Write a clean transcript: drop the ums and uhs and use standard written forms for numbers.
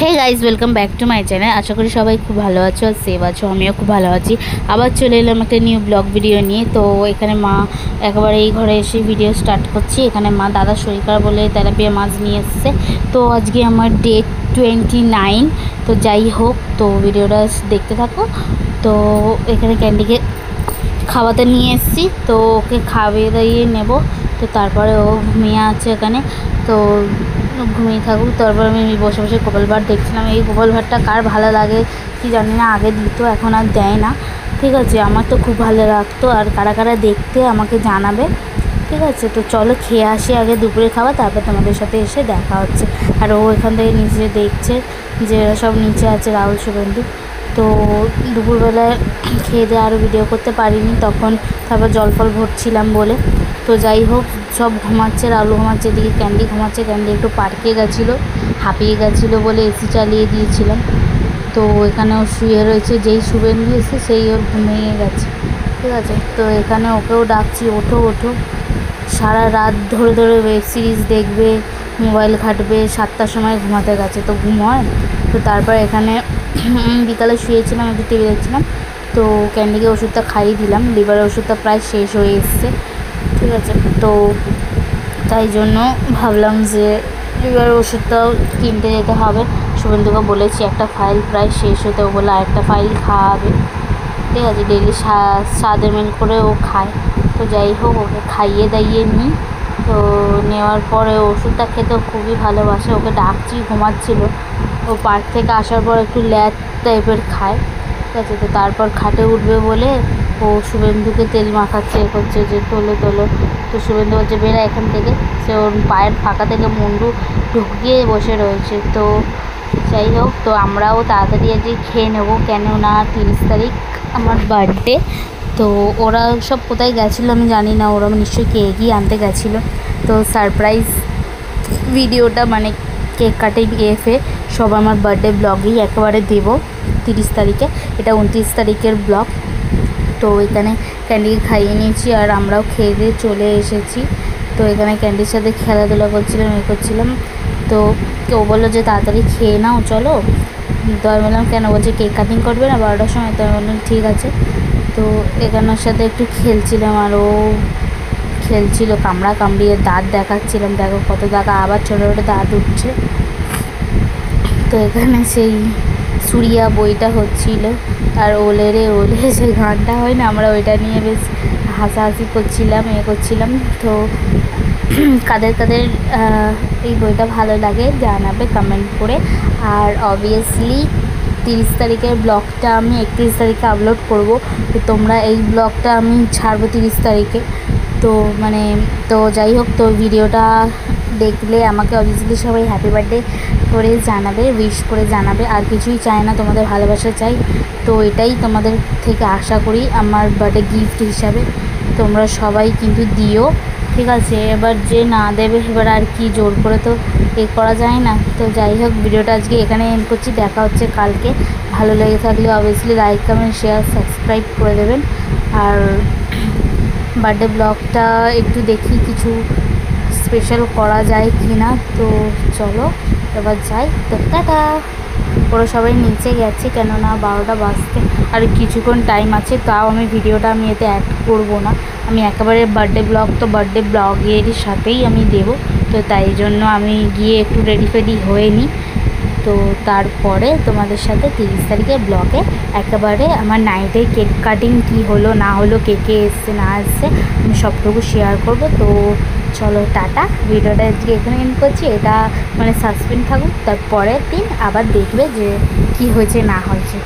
Hey guys welcome back to my channel. আশা করি সবাই খুব ভালো আছো আর সেভ আছো। আমিও খুব ভালো আছি। আবার চলে এলাম একটা নিউ ব্লগ ভিডিও নিয়ে। তো এখানে মা একেবারে এই ঘরে এসে ভিডিও স্টার্ট করছি। এখানে মা দাদা শরীর খারাপ বলে তেলাপিয়া মাছ নিয়ে এসছে। তো আজকে আমার ডে 29। তো যাই হোক, তো ভিডিওটা দেখতে থাকো। তো এখানে ক্যান্ডিকে খাওয়াতে নিয়ে এসেছি, তো ওকে খাইয়ে দাইয়ে নেব। তো তারপরে ও ঘুমিয়ে আছে এখানে, তো ঘুমিয়ে থাকুক। তারপর আমি বসে বসে গোপাল ভাঁড় দেখছিলাম। এই গোপাল ভাঁড়টা কার ভালো লাগে কি জানি না, আগে দিত এখন আর দেয় না। ঠিক আছে, আমার তো খুব ভালো লাগতো। আর কারা কারা দেখতে আমাকে জানাবে। ঠিক আছে, তো চলো খেয়ে আসি আগে দুপুরে খাওয়া, তারপর তোমাদের সাথে এসে দেখা হচ্ছে। আর ও এখান থেকে নিচে দেখছে যে সব নিচে আছে রাহুল শুভেন্দু। তো দুপুরবেলায় খেয়ে দিয়ে আরও ভিডিও করতে পারিনি তখন, তারপর জল ফল ভরছিলাম বলে। তো যাই হোক, সব ঘুমাচ্ছে, রাহুল ঘুমাচ্ছে, এদিকে ক্যান্ডি ঘুমাচ্ছে। ক্যান্ডি একটু পার্কে গেছিলো, হাঁপিয়ে গেছিলো বলে এসি চালিয়ে দিয়েছিলাম। তো এখানেও শুয়ে রয়েছে, যেই শুভেন্দু এসে সেই ওর ঘুমিয়ে গেছে। ঠিক আছে, তো এখানে ওকেও ডাকছি, ওঠো ওঠো। সারা রাত ধরে ধরে ওয়েব সিরিজ দেখবে, মোবাইল ঘাঁটবে, 7টার সময় ঘুমাতে গেছে, তো ঘুম হয়। তো তারপর এখানে বিকালে শুয়েছিলাম, একটু টিভি দেখছিলাম। তো ক্যান্ডিকে ওষুধটা খাইয়ে দিলাম, লিভারের ওষুধটা প্রায় শেষ হয়ে এসছে। ঠিক আছে, তো তাই জন্য ভাবলাম যে লিভারের ওষুধটাও কিনতে যেতে হবে। শুভেন্দুকে বলেছি একটা ফাইল প্রায় শেষ হতে, ও বলে আরেকটা ফাইল খাওয়াবে। ঠিক আছে, ডেলি 7 ml করে ও খায়। তো যাই হোক, ওকে খাইয়ে দাইয়ে নিই। তো নেওয়ার পরে ওষুধটা খেতেও খুবই ভালোবাসে। ওকে ডাকছি, ঘুমাচ্ছিল। ও পার্ক থেকে আসার পর একটু ল্যাদ টাইপের খায়। ঠিক আছে, তো তারপর খাটে উঠবে বলে ও শুভেন্দুকে তেল মাখাচ্ছে, এ করছে যে তোলো তোলো। তো শুভেন্দু বলছে বেরা এখান থেকে। সে ওর পায়ের ফাঁকা থেকে মুন্ডু ঢুকিয়ে বসে রয়েছে। তো যাই হোক, তো আমরাও তাড়াতাড়ি আজকে খেয়ে নেবো, কেননা 30 তারিখ আমার বার্থডে। তো ওরা সব কোথায় গেছিলো আমি জানি না, ওরা নিশ্চয়ই কেকই আনতে গেছিলো। তো সারপ্রাইজ ভিডিওটা মানে কেক কাটিং এফে সব আমার বার্থডে ব্লগেই একেবারে দেবো 30 তারিখে। এটা 29 তারিখের ব্লগ। তো এখানে ক্যান্ডিকে খাইয়ে নিয়েছি আর আমরাও খেয়ে দিয়ে চলে এসেছি। তো এখানে ক্যান্ডির সাথে খেলাধুলা করছিলাম, করছিলাম। তো কেউ বললো যে তাড়াতাড়ি খেয়ে নাও চলো। তো আমি বললাম কেন, বলছে কেক কাটিং করবে না 12টার সময়। তো আমি বললাম ঠিক আছে। তো এখানের সাথে একটু খেলছিলাম আর ও খেলছিল, কামড়া কামড়িয়ে দাঁত দেখাচ্ছিলাম, দেখো কত দাগ, আবার ছোটো ছোটো দাঁত উঠছে। তো এখানে সেই সুরিয়া বইটা হচ্ছিল আর ওলে রে ওলে সেই গানটা হয় না, আমরা ওইটা নিয়ে বেশ হাসাহাসি করছিলাম, করছিলাম। তো কাদের কাদের এই বইটা ভালো লাগে জানাবে কমেন্ট করে। আর অবভিয়াসলি 30 তারিখের ব্লগটা আমি 31 তারিখে আপলোড করব। তো তোমরা এই ব্লগটা আমি ছাড়বো 30 তারিখে। তো তো যাই হোক, তো ভিডিওটা দেখলে আমাকে অবভিয়াসলি সবাই হ্যাপি বার্থডে করে জানাবে, উইশ করে জানাবে। আর কিছুই চাই না, তোমাদের ভালোবাসা চাই। তো এটাই তোমাদের থেকে আশা করি আমার বার্থডে গিফট হিসাবে। তোমরা সবাই কিন্তু দিও, ঠিক আছে। এবার যে না দেবে এবার আর কি, জোর করে তো করা যায় না। তো যাই হোক, ভিডিওটা আজকে এখানে এন্ড করছি। দেখা হচ্ছে কালকে। ভালো লেগে থাকলে obviously like comment share subscribe করে দেবেন। আর বার্থডে ব্লগটা একটু দেখি কিছু স্পেশাল করা যায় কি না। তো চলো এবার যাই। তো টাটা। ওরা সবাই নিচে গেছে, কেননা 12টা বাজতে আর কিছুক্ষণ টাইম আছে। তাও আমি ভিডিওটা এতে অ্যাড করব না, আমি একেবারে বার্থডে ব্লগ তো বার্থডে ব্লগেরই সাথেই আমি দেবো। তো তাই জন্য আমি গিয়ে একটু রেডি ফেডি হয়ে নিই। তো তারপরে তোমাদের সাথে 30 তারিখের ব্লগে একেবারে আমার নাইটে কেক কাটিং কী হলো না হলো, কেকে এসছে না এসছে, আমি সবটুকু শেয়ার করব। তো চলো টাটা। ভিডিওটা আজকে এখানে এন্ড করছি। এটা সাসপেন্স থাকুক, তারপরের দিন আবার দেখবে যে কি হয়েছে না হয়েছে।